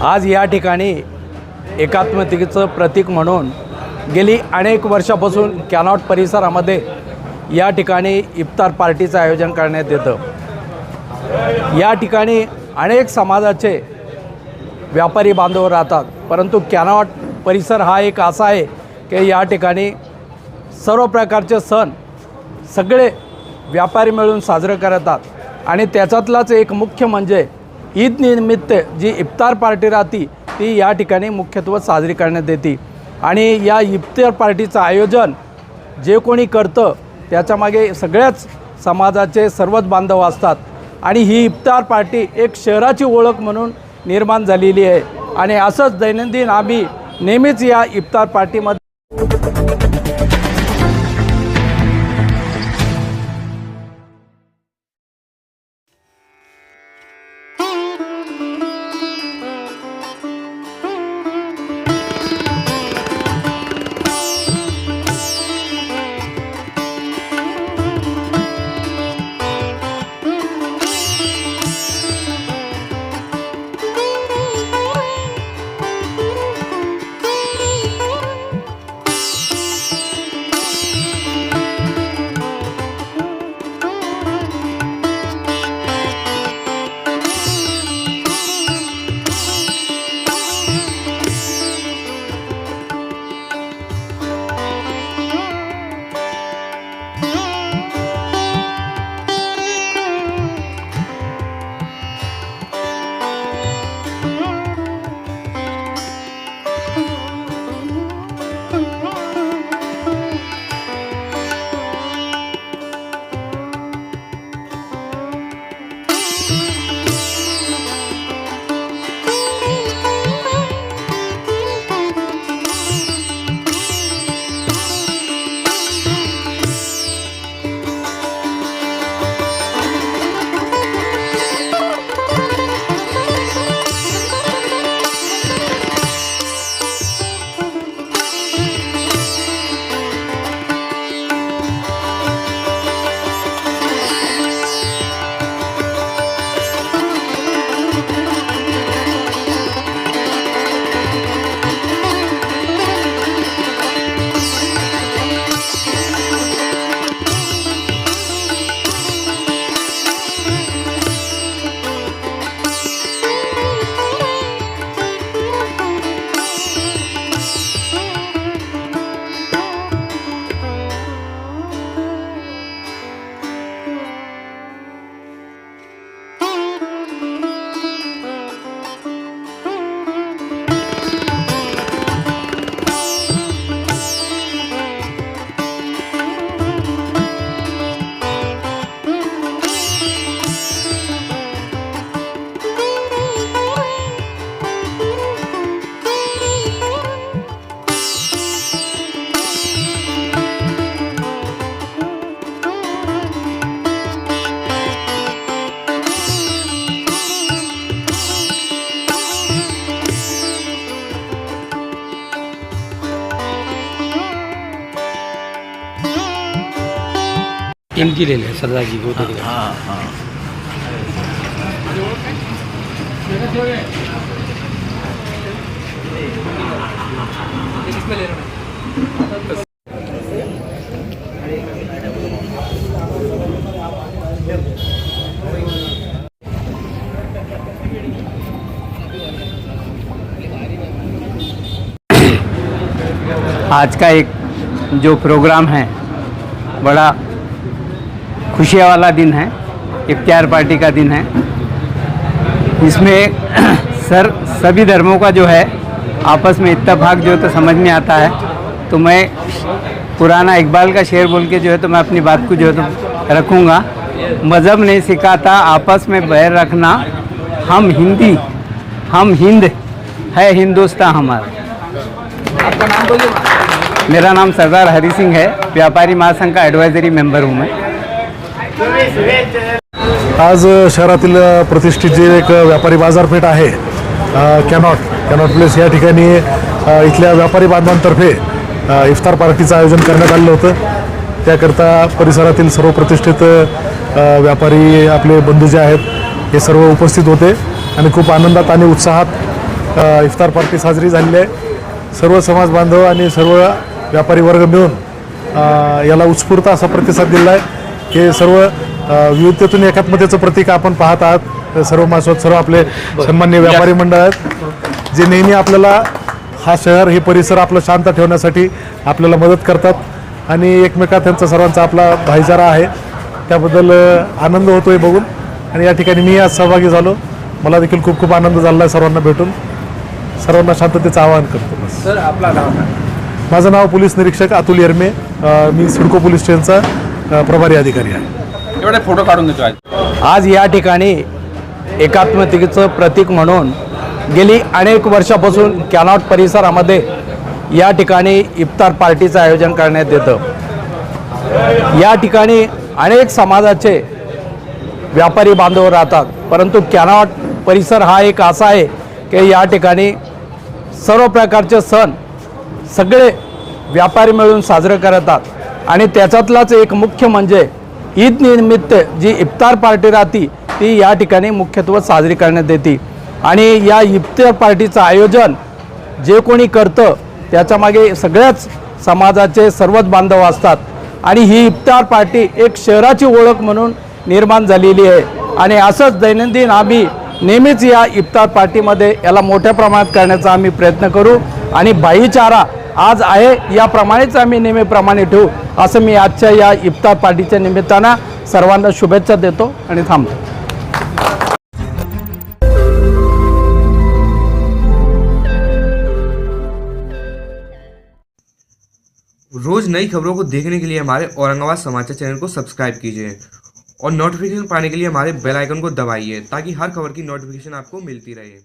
आज या ठिकाणी एकात्मतेचं प्रतीक म्हणून गेली अनेक वर्षापासून कॅनॉट परिसरामध्ये या ठिकाणी इफ्तार पार्टीचं आयोजन करण्यात येतं। या ठिकाणी अनेक समाजाचे व्यापारी बांधव राहतात, परंतु कॅनॉट परिसर हा एक असा आहे की या ठिकाणी सर्व प्रकारचे सण सगळे व्यापारी मिळून साजरे करतात आणि त्याच्यातलाच एक मुख्य म्हणजे ईद निमित्त जी इफ्तार पार्टी राहती ती या ठिकाणी मुख्यत्वे साजरी करण्यात येते। आणि या इफ्तार पार्टीचं आयोजन जे कोणी करतं त्याच्यामागे सगळ्याच समाजाचे सर्वच बांधव असतात आणि ही इफ्तार पार्टी एक शहराची ओळख म्हणून निर्माण झालेली आहे। आणि असंच दैनंदिन आम्ही नेहमीच या इफ्तार पार्टीमध्ये इनकी ले लें सरदार जी को। हाँ हाँ आज का एक जो प्रोग्राम है बड़ा खुशियाँ वाला दिन है, इफ्तार पार्टी का दिन है। इसमें सभी धर्मों का जो है आपस में इत्तेफाक जो है तो समझ में आता है। तो मैं पुराना इकबाल का शेर बोल के जो है तो मैं अपनी बात को जो है तो रखूँगा। मज़हब नहीं सिखाता आपस में बैर रखना, हम हिंद है हिंदुस्तान हमारा। आपका नाम बोलिए। मेरा नाम सरदार हरी सिंह है, व्यापारी महासंघ का एडवाइजरी मेंबर हूँ मैं। आज शहरातील प्रतिष्ठित जे एक व्यापारी बाजारपेठ आहे कॅनॉट प्लेस या ठिकाणी इथल्या व्यापारी बांधवांतर्फे इफ्तार पार्टीचं आयोजन करण्यात आलं होतं। त्याकरता परिसरातील सर्व प्रतिष्ठित व्यापारी आपले बंधू जे आहेत हे सर्व उपस्थित होते आणि खूप आनंदात आणि उत्साहात इफ्तार पार्टी साजरी झालेली आहे. सर्व समाज बांधव आणि सर्व व्यापारी वर्ग मिळून याला उत्स्फूर्त असा प्रतिसाद दिला आहे. हे सर्व विविधतेतून एकात्मतेचं प्रतीक आपण पाहत आहात. सर्व महासोबत सर्व आपले सन्मान्य व्यापारी मंडळ आहेत जे नेहमी आपल्याला हा शहर हे परिसर आपलं शांत ठेवण्यासाठी आपल्याला मदत करतात आणि एकमेकात त्यांचा सर्वांचा आपला भाईचारा आहे. त्याबद्दल आनंद होतो आहे बघून आणि या ठिकाणी मी आज सहभागी झालो. मला देखील खूप खूप आनंद झाला आहे सर्वांना भेटून. सर्वांना शांततेचं आवाहन करतो. सर आपला नाव काय? माझं नाव पोलीस निरीक्षक अतुल येरमे. मी सिडको पोलीस स्टेशनचा प्रभारी अधिकारी आहे. एवढे फोटो काढून देतो आज या ठिकाणी एकात्मतेचं प्रतीक म्हणून गेली अनेक वर्षापासून कॅनॉट परिसरामध्ये या ठिकाणी इफ्तार पार्टीचं आयोजन करण्यात येतं. या ठिकाणी अनेक समाजाचे व्यापारी बांधव राहतात, परंतु कॅनॉट परिसर हा एक असा आहे की या ठिकाणी सर्व प्रकारचे सण सगळे व्यापारी मिळून साजरे करतात आणि त्याच्यातलाच एक मुख्य म्हणजे ईद निमित्त जी इफ्तार पार्टी राहती ती या ठिकाणी मुख्यत्वे साजरी करण्यात येते. आणि या इफ्तार पार्टीचं आयोजन जे कोणी करतं त्याच्यामागे सगळ्याच समाजाचे सर्वच बांधव असतात आणि ही इफ्तार पार्टी एक शहराची ओळख म्हणून निर्माण झालेली आहे. आणि असंच दैनंदिन आम्ही नेहमीच या इफ्तार पार्टीमध्ये याला मोठ्या प्रमाणात करण्याचा आम्ही प्रयत्न करू आणि भाईचारा आज आहे याप्रमाणेच आम्ही नेहमीप्रमाणे ठेवू असं मी आजच्या या इफ्तार पार्टीच्या निमित्तानं सर्वांना शुभेच्छा देतो आणि थांबतो. रोज नई खबरों को देखने के लिए हमारे औरंगाबाद समाचार चैनल को सब्सक्राइब कीजिए और नोटिफिकेशन पाने के लिए हमारे बेल आइकन को दबाइए ताकि हर खबर की नोटिफिकेशन आपको मिलती रहे.